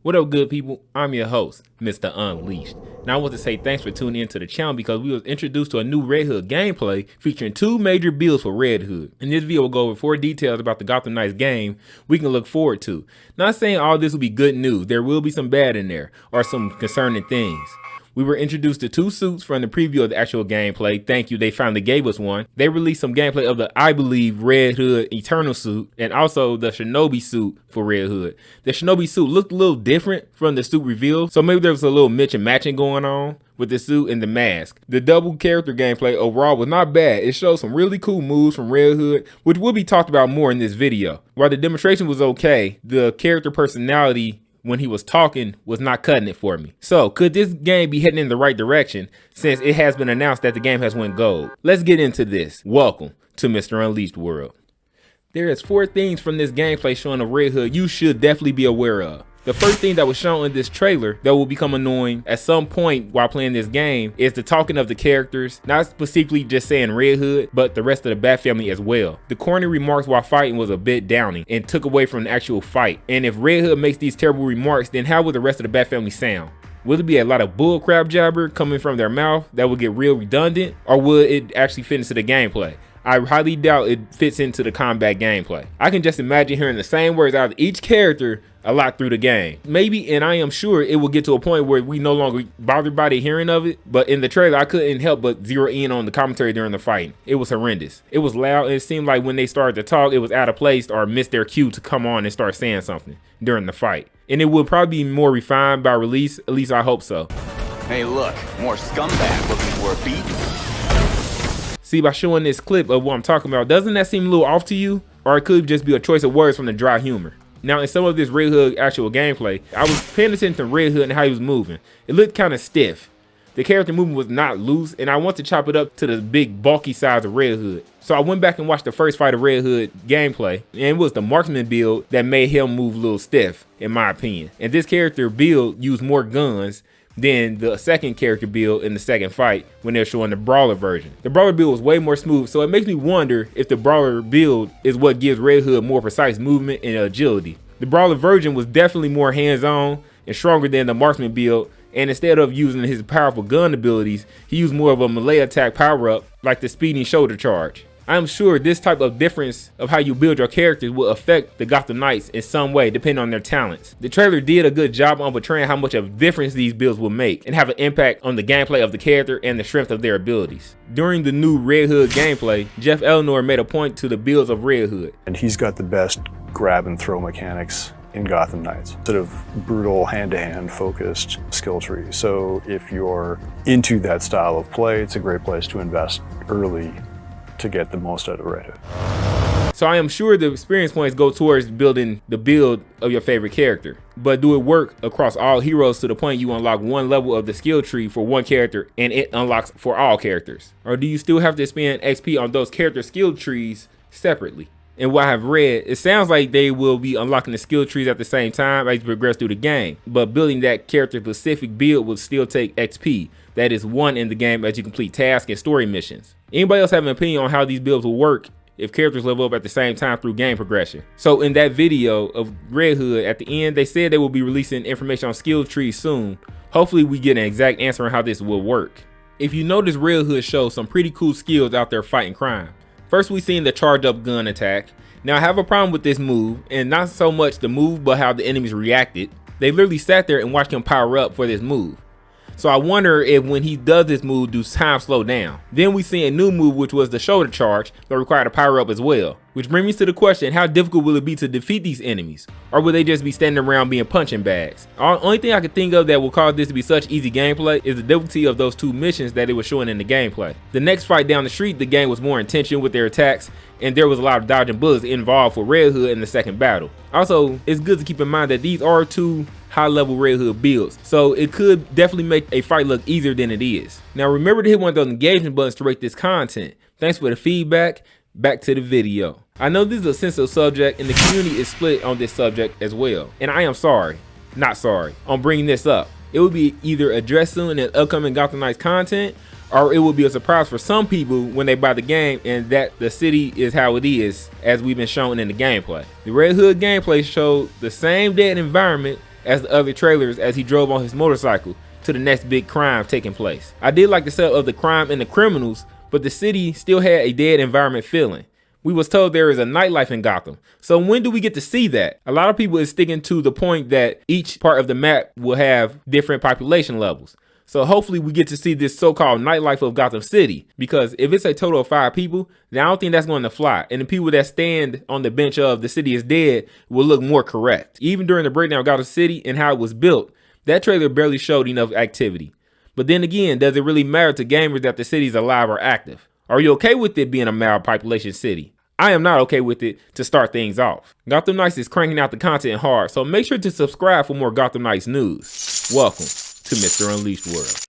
What up, good people? I'm your host, Mr. Unleashed. Now I want to say thanks for tuning into the channel because we was introduced to a new Red Hood gameplay featuring two major builds for Red Hood. In this video, we'll go over 4 details about the Gotham Knights game we can look forward to. Not saying all this will be good news, there will be some bad in there, or some concerning things. We were introduced to 2 suits from the preview of the actual gameplay. Thank you, they finally gave us one. They released some gameplay of the, I believe, Red Hood Eternal suit, and also the Shinobi suit for Red Hood. The Shinobi suit looked a little different from the suit reveal, so maybe there was a little mix and matching going on with the suit and the mask. The double character gameplay overall was not bad. It showed some really cool moves from Red Hood, which will be talked about more in this video. While the demonstration was okay, the character personality when he was talking was not cutting it for me. So could this game be heading in the right direction since it has been announced that the game has went gold? Let's get into this. Welcome to Mr. Unleashed World. There is 4 things from this gameplay showing of Red Hood you should definitely be aware of. The first thing that was shown in this trailer that will become annoying at some point while playing this game is the talking of the characters, not specifically just saying Red Hood, but the rest of the Bat family as well. The corny remarks while fighting was a bit downing and took away from the actual fight. And if Red Hood makes these terrible remarks, then how will the rest of the Bat family sound? Will it be a lot of bullcrap jabber coming from their mouth that will get real redundant, or will it actually fit into the gameplay? I highly doubt it fits into the combat gameplay. I can just imagine hearing the same words out of each character a lot through the game. Maybe, and I am sure it will get to a point where we no longer bothered by the hearing of it, but in the trailer I couldn't help but zero in on the commentary during the fight. It was horrendous. It was loud, and it seemed like when they started to talk it was out of place or missed their cue to come on and start saying something during the fight. And it will probably be more refined by release, at least I hope so. Hey look, more scumbag looking for a beat. See, by showing this clip of what I'm talking about, doesn't that seem a little off to you? Or it could just be a choice of words from the dry humor. Now, in some of this Red Hood actual gameplay, I was paying attention to Red Hood and how he was moving. It looked kind of stiff. The character movement was not loose, and I want to chop it up to the big bulky size of Red Hood. So I went back and watched the first fight of Red Hood gameplay, and it was the marksman build that made him move a little stiff, in my opinion. And this character build used more guns than the second character build in the second fight when they're showing the brawler version. The brawler build was way more smooth, so it makes me wonder if the brawler build is what gives Red Hood more precise movement and agility. The brawler version was definitely more hands-on and stronger than the marksman build, and instead of using his powerful gun abilities, he used more of a melee attack power-up like the speeding shoulder charge. I am sure this type of difference of how you build your characters will affect the Gotham Knights in some way depending on their talents. The trailer did a good job on portraying how much of a difference these builds will make and have an impact on the gameplay of the character and the strength of their abilities. During the new Red Hood gameplay, Jeff Eleanor made a point to the builds of Red Hood. And he's got the best grab and throw mechanics in Gotham Knights, sort of brutal hand-to-hand focused skill tree. So if you're into that style of play, it's a great place to invest early to get the most out of Red Hood. So I am sure the experience points go towards building the build of your favorite character, but do it work across all heroes to the point you unlock one level of the skill tree for one character and it unlocks for all characters? Or do you still have to spend XP on those character skill trees separately? And what I've read, it sounds like they will be unlocking the skill trees at the same time as you progress through the game, but building that character specific build will still take XP that is won in the game as you complete tasks and story missions. Anybody else have an opinion on how these builds will work if characters level up at the same time through game progression? So in that video of Red Hood, at the end, they said they will be releasing information on skill trees soon. Hopefully we get an exact answer on how this will work. If you notice, Red Hood shows some pretty cool skills out there fighting crime. First, we seen the charge up gun attack. Now I have a problem with this move, and not so much the move, but how the enemies reacted. They literally sat there and watched him power up for this move. So I wonder if when he does this move, do time slow down? Then we see a new move, which was the shoulder charge that required a power up as well. Which brings me to the question, how difficult will it be to defeat these enemies? Or will they just be standing around being punching bags? The only thing I can think of that will cause this to be such easy gameplay is the difficulty of those 2 missions that it was showing in the gameplay. The next fight down the street, the game was more intentional with their attacks, and there was a lot of dodging bullets involved for Red Hood in the second battle. Also, it's good to keep in mind that these are 2 high-level Red Hood builds, so it could definitely make a fight look easier than it is. Now remember to hit one of those engagement buttons to rate this content. Thanks for the feedback. Back to the video. I know this is a sensitive subject and the community is split on this subject as well, and I am not sorry on bringing this up. It will be either addressed soon in upcoming Gotham Knights content, or it will be a surprise for some people when they buy the game and that the city is how it is as we've been shown in the gameplay. The Red Hood gameplay showed the same dead environment as the other trailers as he drove on his motorcycle to the next big crime taking place. I did like the setup of the crime and the criminals, but the city still had a dead environment feeling. We was told there is a nightlife in Gotham. So when do we get to see that? A lot of people is sticking to the point that each part of the map will have different population levels. So hopefully we get to see this so-called nightlife of Gotham City, because if it's a total of 5 people, then I don't think that's going to fly. And the people that stand on the bench of the city is dead will look more correct. Even during the breakdown of Gotham City and how it was built, that trailer barely showed enough activity. But then again, does it really matter to gamers that the city's alive or active? Are you okay with it being a malpopulation city? I am not okay with it to start things off. Gotham Knights is cranking out the content hard, so make sure to subscribe for more Gotham Knights news. Welcome to Mr. Unleashed World.